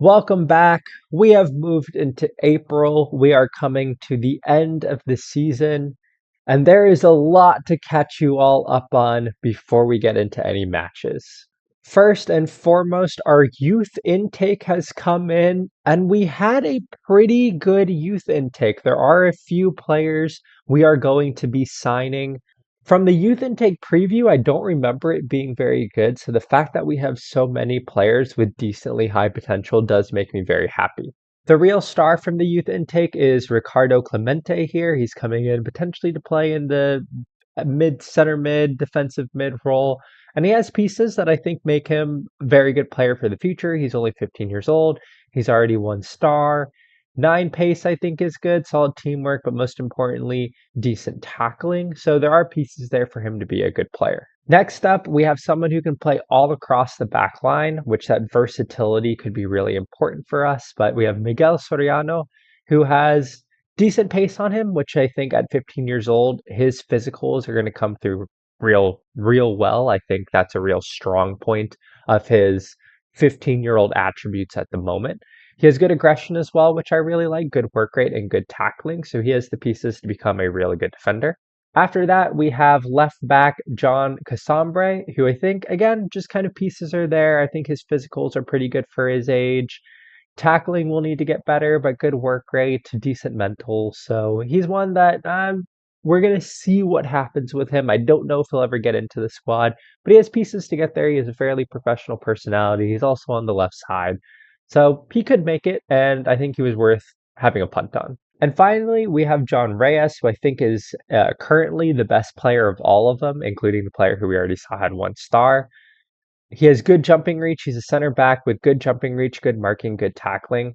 Welcome back. We have moved into April. We are coming to the end of the season, and there is a lot to catch you all up on before we get into any matches. First and foremost, our youth intake has come in, and we had a pretty good youth intake. There are a few players we are going to be signing. From the youth intake preview, I don't remember it being very good, so the fact that we have so many players with decently high potential does make me very happy. The real star from the youth intake is Ricardo Clemente here. He's coming in potentially to play in the center mid, defensive mid role. And he has pieces that I think make him a very good player for the future. He's only 15 years old. He's already 1 star. 9 pace, I think, is good. Solid teamwork, but most importantly, decent tackling. So there are pieces there for him to be a good player. Next up, we have someone who can play all across the back line, which that versatility could be really important for us. But we have Miguel Soriano, who has decent pace on him, which I think at 15 years old, his physicals are going to come through real well. I think that's a real strong point of his 15-year-old attributes at the moment. He has good aggression as well, which I really like, good work rate and good tackling. So he has the pieces to become a really good defender. After that, we have left back John Casambre, who I think, again, just kind of pieces are there. I think his physicals are pretty good for his age. Tackling will need to get better, but good work rate, decent mental. So he's one that we're going to see what happens with him. I don't know if he'll ever get into the squad, but he has pieces to get there. He has a fairly professional personality. He's also on the left side. So he could make it, and I think he was worth having a punt on. And finally, we have John Reyes, who I think is currently the best player of all of them, including the player who we already saw had 1 star. He has good jumping reach. He's a center back with good jumping reach, good marking, good tackling.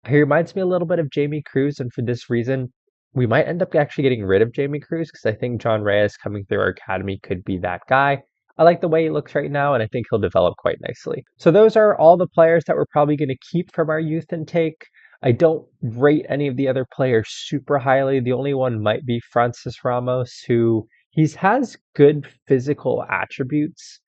He reminds me a little bit of Jamie Cruz, and for this reason, we might end up actually getting rid of Jamie Cruz because I think John Reyes coming through our academy could be that guy. I like the way he looks right now, and I think he'll develop quite nicely. So those are all the players that we're probably going to keep from our youth intake. I don't rate any of the other players super highly. The only one might be Francis Ramos, who has good physical attributes.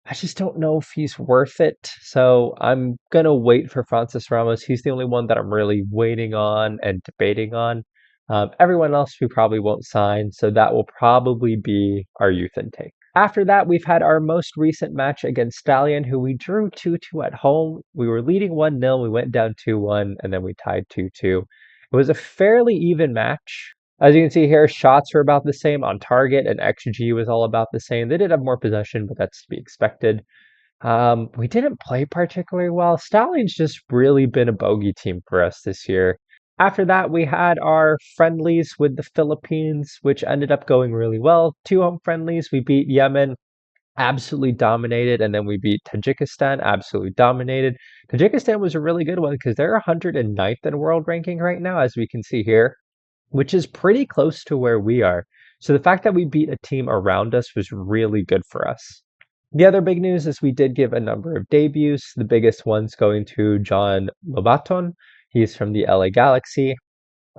I just don't know if he's worth it. So I'm going to wait for Francis Ramos. He's the only one that I'm really waiting on and debating on. Everyone else we probably won't sign. So that will probably be our youth intake. After that, we've had our most recent match against Stallion, who we drew 2-2 at home. We were leading 1-0. We went down 2-1, and then we tied 2-2. It was a fairly even match. As you can see here, shots were about the same on target, and XG was all about the same. They did have more possession, but that's to be expected. We didn't play particularly well. Stallion's just really been a bogey team for us this year. After that, we had our friendlies with the Philippines, which ended up going really well. 2 home friendlies. We beat Yemen, absolutely dominated, and then we beat Tajikistan, absolutely dominated. Tajikistan was a really good one because they're 109th in world ranking right now, as we can see here, which is pretty close to where we are. So the fact that we beat a team around us was really good for us. The other big news is we did give a number of debuts, the biggest ones going to John Lobaton. He's from the LA Galaxy.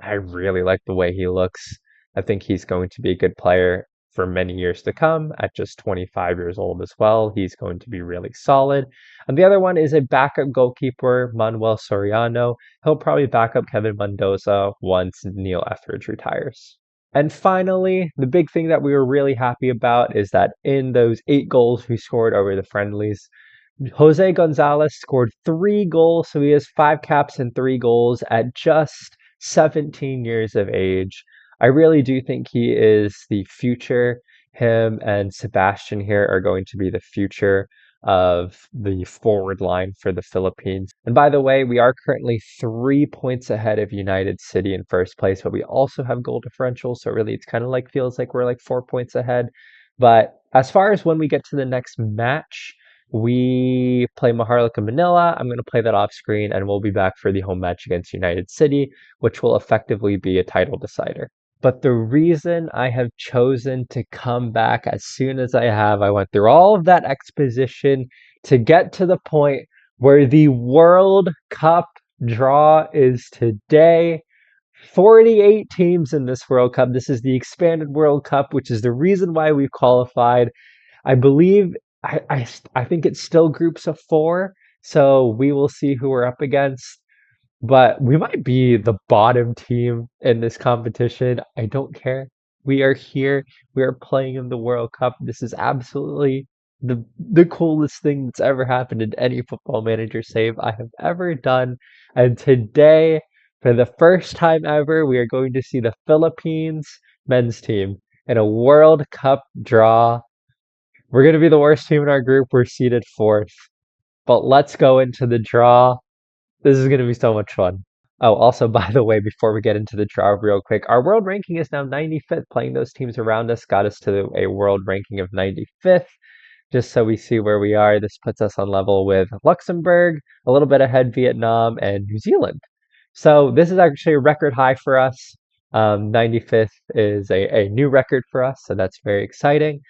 I really like the way he looks. I think he's going to be a good player for many years to come. At just 25 years old as well, he's going to be really solid. And the other one is a backup goalkeeper, Manuel Soriano. He'll probably back up Kevin Mendoza once Neil Etheridge retires. And finally, the big thing that we were really happy about is that in those 8 goals we scored over the friendlies, Jose Gonzalez scored 3 goals, so he has 5 caps and 3 goals at just 17 years of age. I really do think he is the future. Him and Sebastian here are going to be the future of the forward line for the Philippines. And by the way, we are currently 3 points ahead of United City in first place, but we also have goal differential. So really, it's kind of like feels like we're like 4 points ahead. But as far as when we get to the next match, we play Maharlika Manila. I'm going to play that off screen, and we'll be back for the home match against United City, which will effectively be a title decider. But the reason I have chosen to come back as soon as I went through all of that exposition to get to the point where the World Cup draw is today. 48 teams in this World Cup. This is the expanded World Cup, which is the reason why we've qualified. I believe, I think it's still groups of 4. So we will see who we're up against. But we might be the bottom team in this competition. I don't care. We are here. We are playing in the World Cup. This is absolutely the coolest thing that's ever happened in any football manager save I have ever done. And today, for the first time ever, we are going to see the Philippines men's team in a World Cup draw. We're going to be the worst team in our group. We're seeded fourth. But let's go into the draw. This is going to be so much fun. Oh, also, by the way, before we get into the draw real quick, our world ranking is now 95th. Playing those teams around us got us to a world ranking of 95th. Just so we see where we are, this puts us on level with Luxembourg, a little bit ahead Vietnam, and New Zealand. So this is actually a record high for us. 95th is a new record for us, so that's very exciting.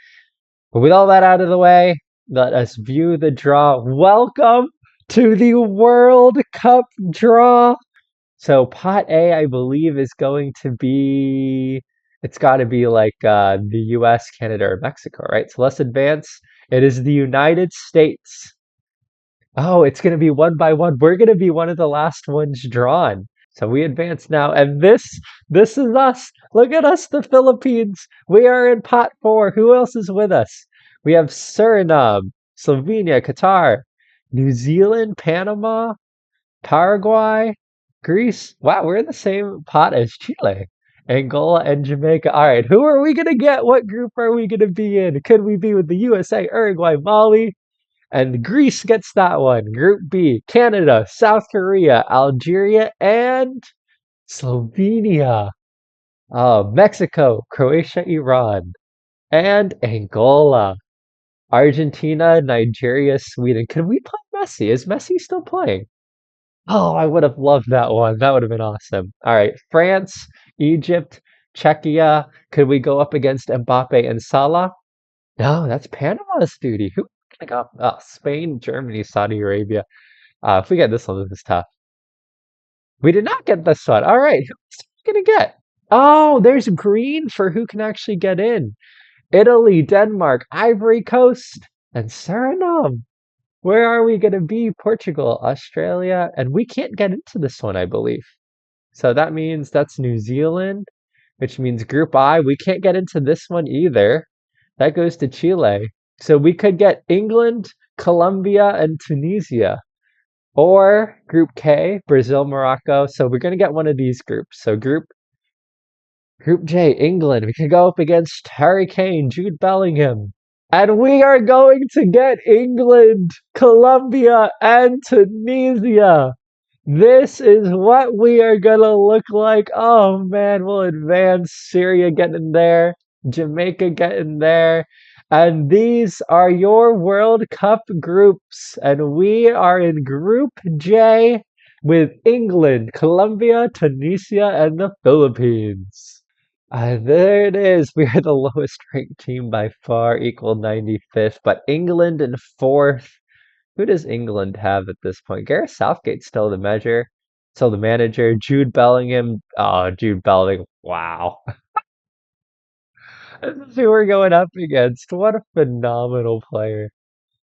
But with all that out of the way, let us view the draw. Welcome to the World Cup draw. So pot A, I believe, is going to be, it's got to be like the US, Canada, or Mexico, right? So let's advance. It is the United States. Oh, it's going to be one by one. We're going to be one of the last ones drawn. So we advance now, and this is us. Look at us, the Philippines. We are in pot four. Who else is with us? We have Suriname, Slovenia, Qatar, New Zealand, Panama, Paraguay, Greece. Wow, we're in the same pot as Chile, Angola, and Jamaica. All right, who are we gonna get? What group are we gonna be in? Could we be with the USA, Uruguay, Mali? And Greece gets that one. Group B, Canada, South Korea, Algeria, and Slovenia. Mexico, Croatia, Iran, and Angola. Argentina, Nigeria, Sweden. Can we play Messi? Is Messi still playing? Oh, I would have loved that one. That would have been awesome. All right, France, Egypt, Czechia. Could we go up against Mbappe and Salah? No, that's Panama's duty. Who can I go? Spain, Germany, Saudi Arabia. If we get this one, this is tough. We did not get this one. All right, who's gonna get? Oh, there's green for who can actually get in. Italy, Denmark, Ivory Coast, and Suriname. Where are we going to be? Portugal, Australia, and we can't get into this one, I believe. So that means that's New Zealand, which means Group I. We can't get into this one either. That goes to Chile. So we could get England, Colombia, and Tunisia. Or Group K, Brazil, Morocco. So we're going to get one of these groups. So Group J, England. We could go up against Harry Kane, Jude Bellingham. And we are going to get England, Colombia, and Tunisia. This is what we are going to look like. Oh man, we'll advance. Syria getting there, Jamaica getting there. And these are your World Cup groups. And we are in Group J with England, Colombia, Tunisia, and the Philippines. There it is. We are the lowest ranked team by far, equal 95th, but England in fourth. Who does England have at this point? Gareth Southgate's still the manager. Jude Bellingham. Oh, Jude Bellingham. Wow. This is who we're going up against. What a phenomenal player.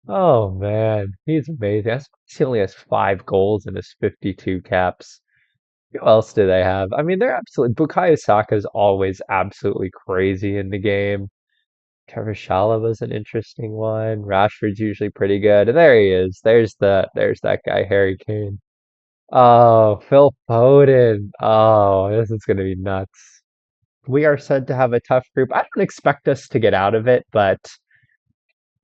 Oh man, he's amazing. I suppose he only has 5 goals in his 52 caps. Who else do they have? I mean, they're absolutely. Bukayo Saka is always absolutely crazy in the game. Trevor was an interesting one. Rashford's usually pretty good. And there he is. There's that guy, Harry Kane. Oh, Phil Foden. Oh, this is gonna be nuts. We are said to have a tough group. I don't expect us to get out of it, but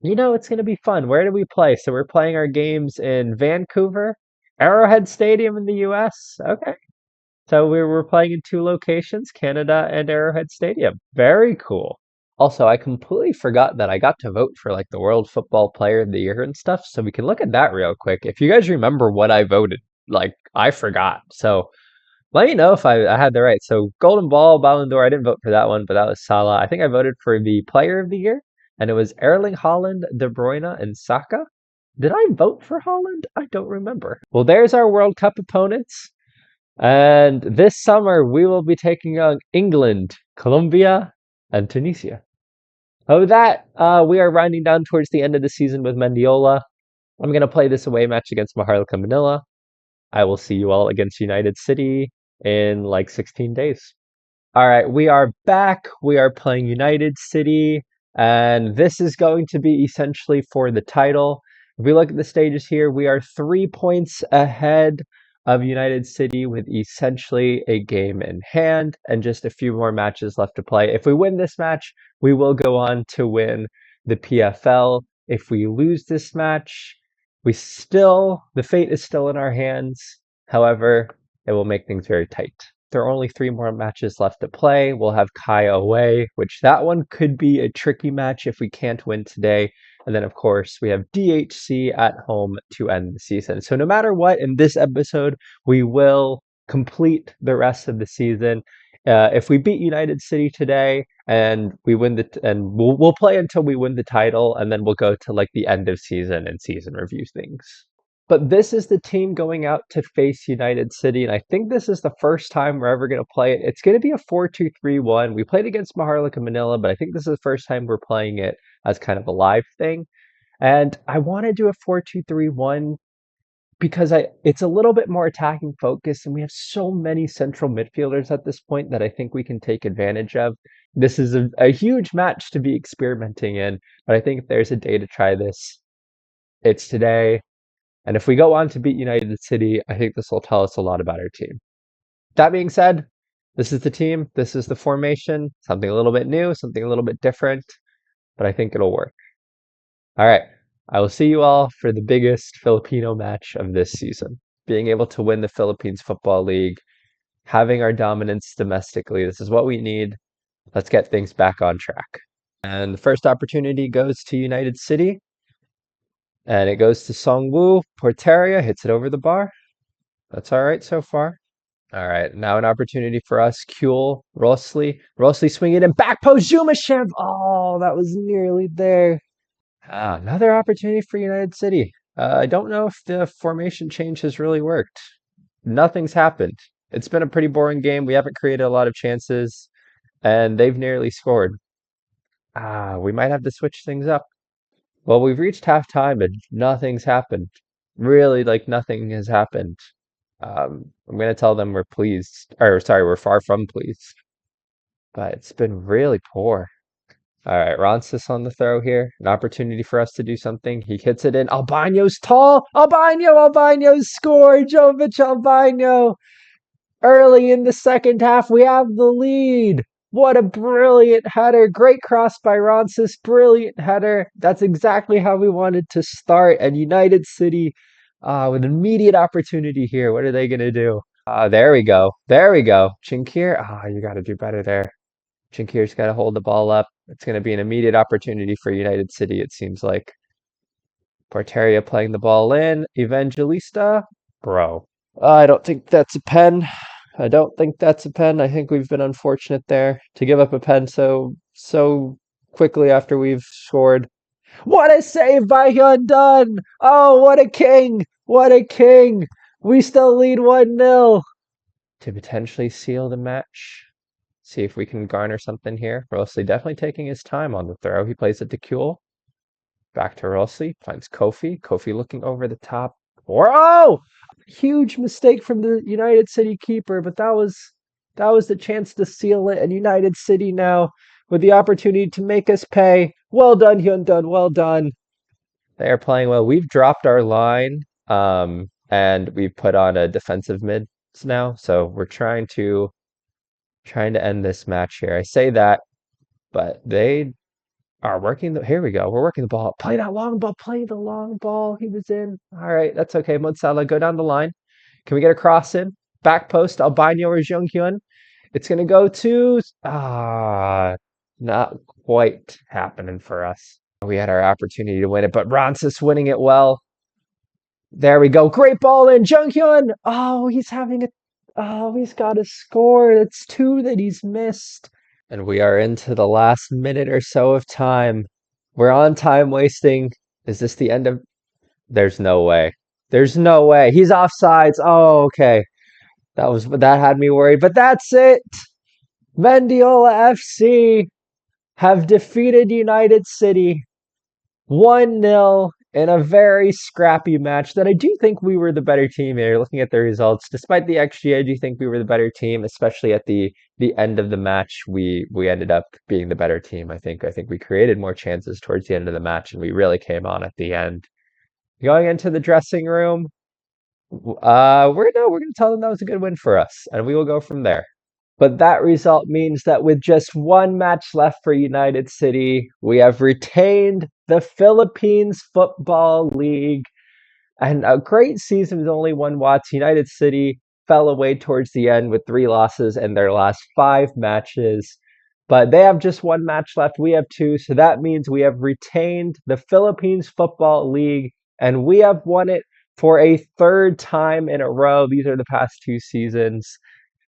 it's gonna be fun. Where do we play? So we're playing our games in Vancouver, Arrowhead Stadium in the US. Okay. So we were playing in 2 locations, Canada and Arrowhead Stadium. Very cool. Also, I completely forgot that I got to vote for like the World Football Player of the Year and stuff, so we can look at that real quick. If you guys remember what I voted, like I forgot. So let me know if I had the right. So Golden Ball, Ballon d'Or, I didn't vote for that one, but that was Salah. I think I voted for the Player of the Year, and it was Erling Haaland, De Bruyne, and Saka. Did I vote for Haaland? I don't remember. Well, there's our World Cup opponents. And this summer, we will be taking on England, Colombia, and Tunisia. Oh, that we are rounding down towards the end of the season with Mendiola. I'm going to play this away match against Maharlika Manila. I will see you all against United City in like 16 days. All right, we are back. We are playing United City, and this is going to be essentially for the title. If we look at the stages here, we are 3 points ahead of United City with essentially a game in hand and just a few more matches left to play. If we win this match, we will go on to win the PFL. If we lose this match, the fate is still in our hands. However, it will make things very tight. There are only 3 more matches left to play. We'll have Kai away, which that one could be a tricky match if we can't win today. And then, of course, we have DHC at home to end the season. So no matter what, in this episode, we will complete the rest of the season. If we beat United City today and we win we'll play until we win the title, and then we'll go to like the end of season and season review things. But this is the team going out to face United City, and I think this is the first time we're ever going to play it. It's going to be a 4-2-3-1. We played against Maharlika Manila, but I think this is the first time we're playing it as kind of a live thing. And I want to do a 4-2-3-1 because it's a little bit more attacking focus, and we have so many central midfielders at this point that I think we can take advantage of. This is a huge match to be experimenting in, but I think if there's a day to try this, it's today. And if we go on to beat United City, I think this will tell us a lot about our team. That being said, this is the team, this is the formation, something a little bit new, something a little bit different, but I think it'll work. All right, I will see you all for the biggest Filipino match of this season. Being able to win the Philippines Football League, having our dominance domestically, this is what we need. Let's get things back on track. And the first opportunity goes to United City. And it goes to Songwoo. Porteria hits it over the bar. That's all right so far. All right, now an opportunity for us. Kuhl, Rosli. Rosli swinging in back post. Jumashev. Oh, that was nearly there. Another opportunity for United City. I don't know if the formation change has really worked. Nothing's happened. It's been a pretty boring game. We haven't created a lot of chances, and they've nearly scored. We might have to switch things up. Well, we've reached halftime and nothing's happened. Really, like nothing has happened. I'm gonna tell them we're pleased, or sorry, we're far from pleased. But it's been really poor. All right, Ronsis on the throw here. An opportunity for us to do something. He hits it in. Albano's tall. Albano's scored. Jovic Albano. Early in the second half, we have the lead. What a brilliant header. Great cross by Ronsis. Brilliant header. That's exactly how we wanted to start. And United City with immediate opportunity here. What are they going to do? There we go. There we go. Chinkir. You got to do better there. Chinkir's got to hold the ball up. It's going to be an immediate opportunity for United City, it seems like. Porteria playing the ball in. Evangelista. Bro. I don't think that's a pen. I don't think that's a pen. I think we've been unfortunate there to give up a pen so quickly after we've scored. What a save by Hyundun! Oh, what a king! What a king! We still lead 1-0 to potentially seal the match. See if we can garner something here. Rossi definitely taking his time on the throw. He plays it to Kuhl. Back to Rossi. Finds Kofi. Kofi looking over the top. Huge mistake from the United City keeper, but that was the chance to seal it. And United City now with the opportunity to make us pay. Well done, Hyundun. Well done. They are playing well. We've dropped our line, and we've put on a defensive mids now. So we're trying to end this match here. I say that, but they are working here we go. We're working the ball. Play that long ball. Play the long ball. He was in. All right, that's okay. Monsala, go down the line. Can we get a cross in? Back post, Albano or Junghyun. It's going to go to... not quite happening for us. We had our opportunity to win it, but Ronsis winning it well. There we go. Great ball in. Junghyun. He's got a score. That's 2 that he's missed. And we are into the last minute or so of time. We're on time wasting. Is this the end of... There's no way. There's no way. He's offsides. Oh, okay. That had me worried. But that's it. Mendiola FC have defeated United City 1-0 in a very scrappy match that I do think we were the better team here. Looking at the results, despite the XG, I do think we were the better team, especially at the end of the match. We ended up being the better team. I think we created more chances towards the end of the match, and we really came on at the end. Going into the dressing room, we're gonna tell them that was a good win for us, and we will go from there. But that result means that with just one match left for United City, we have retained the Philippines Football League. And a great season with only one Watts. United City fell away towards the end with 3 losses in their last 5 matches. But they have just one match left. We have two. So that means we have retained the Philippines Football League and we have won it for a third time in a row. These are the past 2 seasons.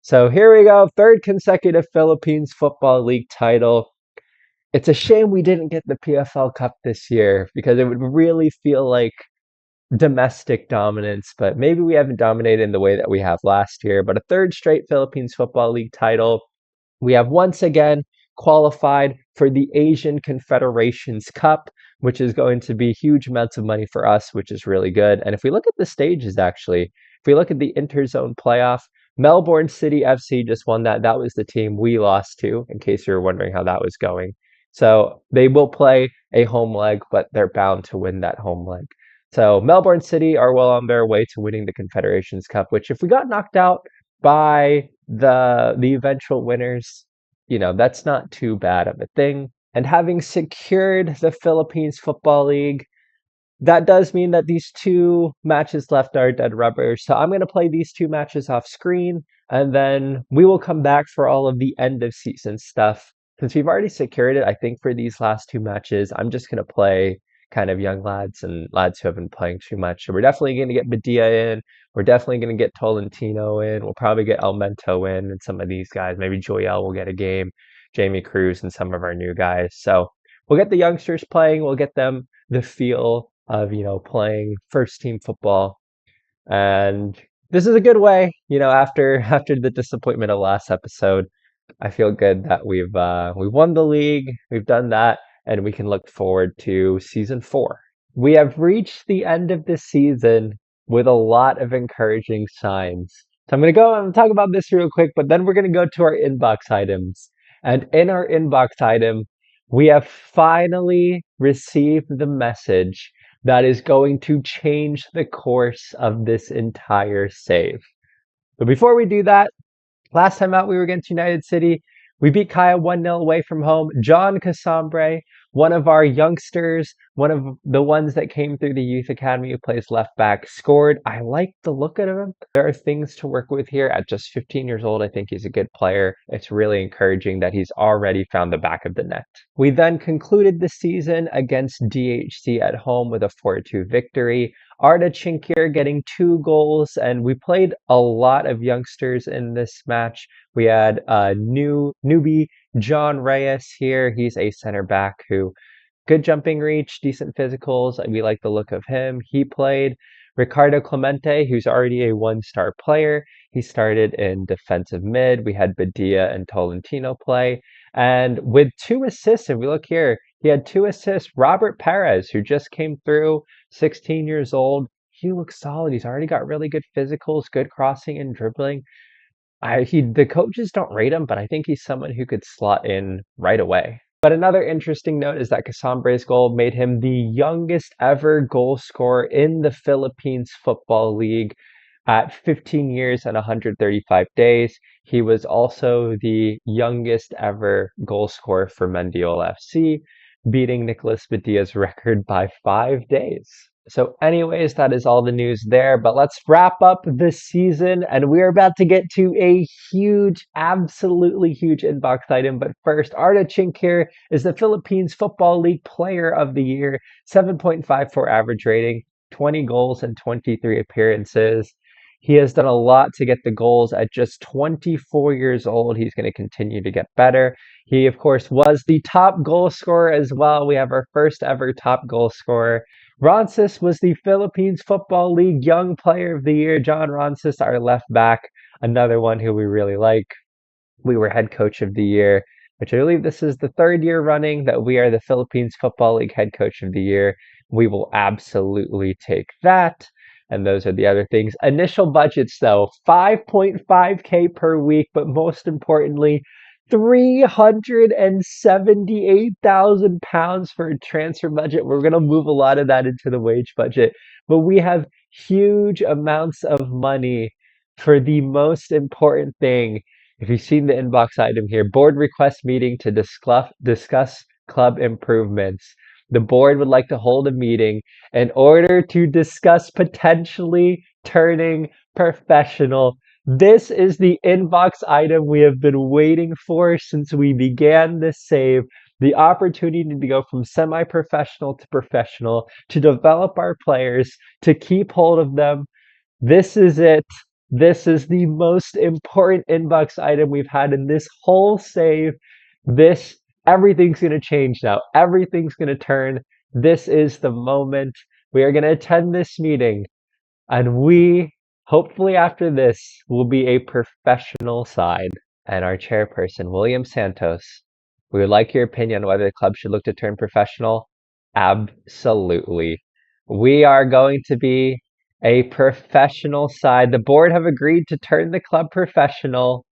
So here we go. Third consecutive Philippines Football League title. It's a shame we didn't get the PFL Cup this year because it would really feel like domestic dominance, but maybe we haven't dominated in the way that we have last year. But a third straight Philippines Football League title. We have once again qualified for the Asian Confederations Cup, which is going to be huge amounts of money for us, which is really good. And if we look at the stages, actually, if we look at the Interzone playoff, Melbourne City FC just won that. That was the team we lost to, in case you were wondering how that was going. So they will play a home leg, but they're bound to win that home leg. So Melbourne City are well on their way to winning the Confederations Cup, which if we got knocked out by the eventual winners, that's not too bad of a thing. And having secured the Philippines Football League, that does mean that these 2 matches left are dead rubber. So I'm going to play these 2 matches off screen, and then we will come back for all of the end of season stuff. Since we've already secured it, I think for these last 2 matches, I'm just going to play kind of young lads and lads who have been playing too much. So we're definitely going to get Badia in. We're definitely going to get Tolentino in. We'll probably get Almento in and some of these guys. Maybe Joel will get a game, Jamie Cruz and some of our new guys. So we'll get the youngsters playing. We'll get them the feel of playing first team football, and this is a good way, after the disappointment of last episode. I feel good that we've won the league, we've done that, and we can look forward to season 4. We have reached the end of this season with a lot of encouraging signs. So I'm going to go and talk about this real quick, but then we're going to go to our inbox items. And in our inbox item, we have finally received the message that is going to change the course of this entire save. But before we do that, last time out, we were against United City. We beat Kaya 1-0 away from home. John Casambre, one of our youngsters, one of the ones that came through the youth academy who plays left back, scored. I like the look of him. There are things to work with here. At just 15 years old, I think he's a good player. It's really encouraging that he's already found the back of the net. We then concluded the season against DHC at home with a 4-2 victory. Arda Chinkir getting 2 goals, and we played a lot of youngsters in this match. We had a newbie John Reyes here. He's a center back who good jumping reach, decent physicals. We like the look of him. He played. Ricardo Clemente, who's already a 1-star player. He started in defensive mid. We had Badia and Tolentino play. And with 2 assists, if we look here, he had 2 assists. Robert Perez, who just came through, 16 years old. He looks solid. He's already got really good physicals, good crossing and dribbling. The coaches don't rate him, but I think he's someone who could slot in right away. But another interesting note is that Casambre's goal made him the youngest ever goal scorer in the Philippines Football League at 15 years and 135 days. He was also the youngest ever goal scorer for Mendiola FC, beating Nicolas Badia's record by 5 days. So anyways, that is all the news there, but let's wrap up this season, and we're about to get to a huge, absolutely huge inbox item. But first, Arda Chinkir is the Philippines Football League Player of the Year, 7.54 average rating, 20 goals and 23 appearances. He has done a lot to get the goals at just 24 years old. He's going to continue to get better. He, of course, was the top goal scorer as well. We have our first ever top goal scorer. Roncis was the Philippines Football League Young Player of the Year. John Roncis, our left back, another one who we really like. We were Head Coach of the Year, which I believe this is the 3rd year running that we are the Philippines Football League Head Coach of the Year. We will absolutely take that. And those are the other things. Initial budgets, though, 5.5K per week, but most importantly, £378,000 for a transfer budget. We're going to move a lot of that into the wage budget, but we have huge amounts of money for the most important thing. If you've seen the inbox item here, board request meeting to discuss club improvements. The board would like to hold a meeting in order to discuss potentially turning professional. This is the inbox item we have been waiting for since we began this save. The opportunity to go from semi-professional to professional, to develop our players, to keep hold of them. This is it. This is the most important inbox item we've had in this whole save. This, everything's going to change now. Everything's going to turn. This is the moment. We are going to attend this meeting, and we, hopefully after this, will be a professional side. And our chairperson, William Santos, we would like your opinion on whether the club should look to turn professional. Absolutely. We are going to be a professional side. The board have agreed to turn the club professional,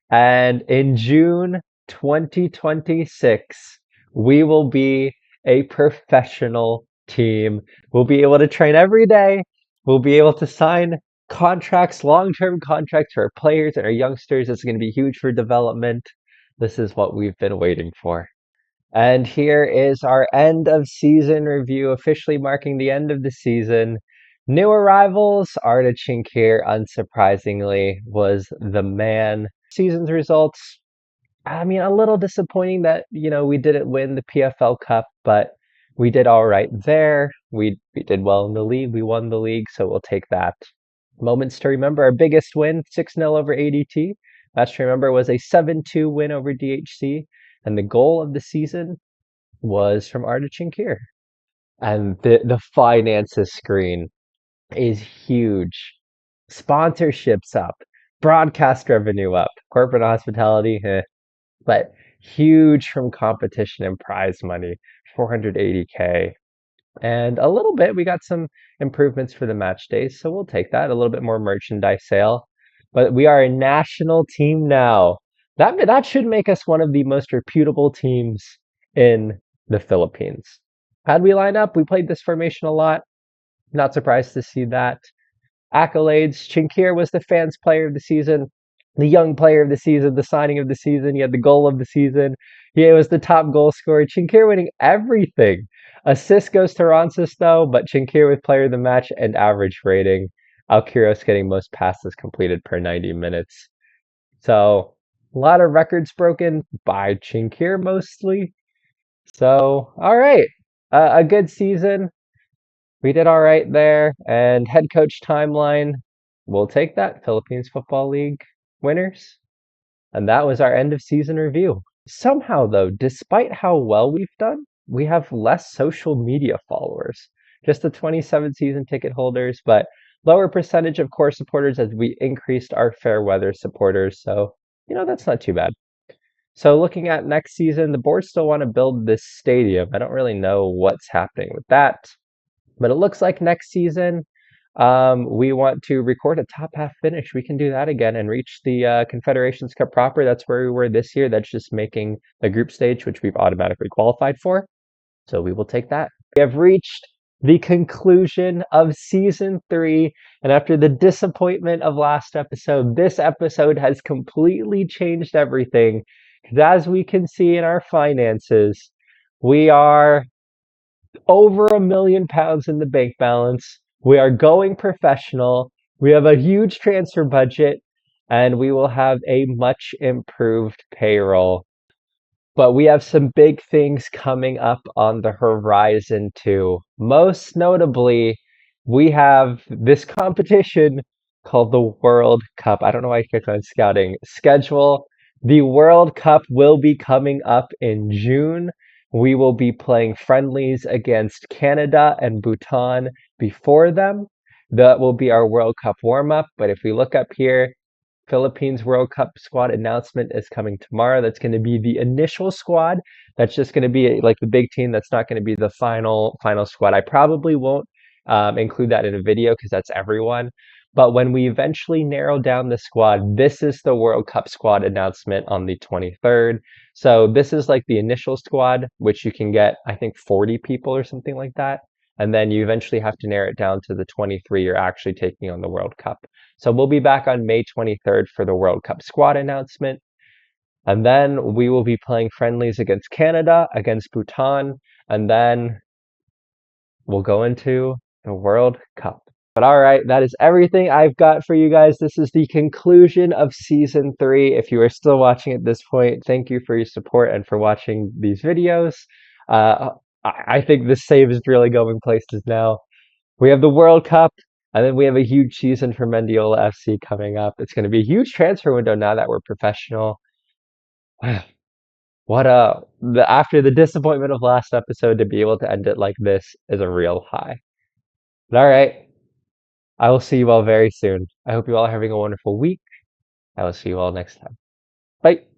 and in June 2026, we will be a professional team. We'll be able to train every day. We'll be able to sign contracts, long-term contracts for our players and our youngsters. It's going to be huge for development. This is what we've been waiting for. And here is our end of season review, officially marking the end of the season. New arrivals, Arda Chinkir, unsurprisingly, was the man. Season's results, I mean, a little disappointing that, we didn't win the PFL Cup, but we did all right there. We did well in the league. We won the league, so we'll take that. Moments to remember, our biggest win, 6-0 over ADT. Match to remember was a 7-2 win over DHC. And the goal of the season was from Arda Chinkir. And the finances screen is huge. Sponsorships up, broadcast revenue up, corporate hospitality, but huge from competition and prize money, 480K. And a little bit, we got some improvements for the match days, so we'll take that. A little bit more merchandise sale. But we are a national team now. That should make us one of the most reputable teams in the Philippines. How'd we line up? We played this formation a lot. Not surprised to see that. Accolades. Chinkir was the fans player of the season, the young player of the season, the signing of the season. He had the goal of the season. He was the top goal scorer. Chinkir winning everything. Assist goes to Roncis though, but Chinkir with player of the match and average rating. Alkiros getting most passes completed per 90 minutes. So a lot of records broken by Chinkir mostly. So, all right. A good season. We did all right there. And head coach timeline, we'll take that. Philippines Football League winners. And that was our end of season review. Somehow, though, despite how well we've done, we have less social media followers. Just the 27 season ticket holders, but lower percentage of core supporters as we increased our fair weather supporters. So, that's not too bad. So looking at next season, the board still want to build this stadium. I don't really know what's happening with that, but it looks like next season we want to record a top half finish. We can do that again and reach the Confederations Cup proper. That's where we were this year. That's just making the group stage, which we've automatically qualified for. So we will take that. We have reached the conclusion of season 3. And after the disappointment of last episode, this episode has completely changed everything. Because as we can see in our finances, we are over £1 million in the bank balance. We are going professional. We have a huge transfer budget, and we will have a much improved payroll. But we have some big things coming up on the horizon too. Most notably, we have this competition called the World Cup. I don't know why I clicked on scouting schedule. The World Cup will be coming up in June. We will be playing friendlies against Canada and Bhutan before them. That will be our World Cup warm-up. But if we look up here, Philippines World Cup squad announcement is coming tomorrow. That's going to be the initial squad. That's just going to be like the big team. That's not going to be the final squad. I probably won't include that in a video because that's everyone. But when we eventually narrow down the squad, this is the World Cup squad announcement on the 23rd. So this is like the initial squad, which you can get, I think, 40 people or something like that. And then you eventually have to narrow it down to the 23 you're actually taking on the World Cup. So we'll be back on May 23rd for the World Cup squad announcement. And then we will be playing friendlies against Canada, against Bhutan, and then we'll go into the World Cup. But all right, that is everything I've got for you guys. This is the conclusion of season 3. If you are still watching at this point, thank you for your support and for watching these videos. Uh, I think this save is really going places now. We have the World Cup, and then we have a huge season for Mendiola FC coming up. It's going to be a huge transfer window now that we're professional. After the disappointment of last episode, to be able to end it like this is a real high. But all right, I will see you all very soon. I hope you all are having a wonderful week. I will see you all next time. Bye.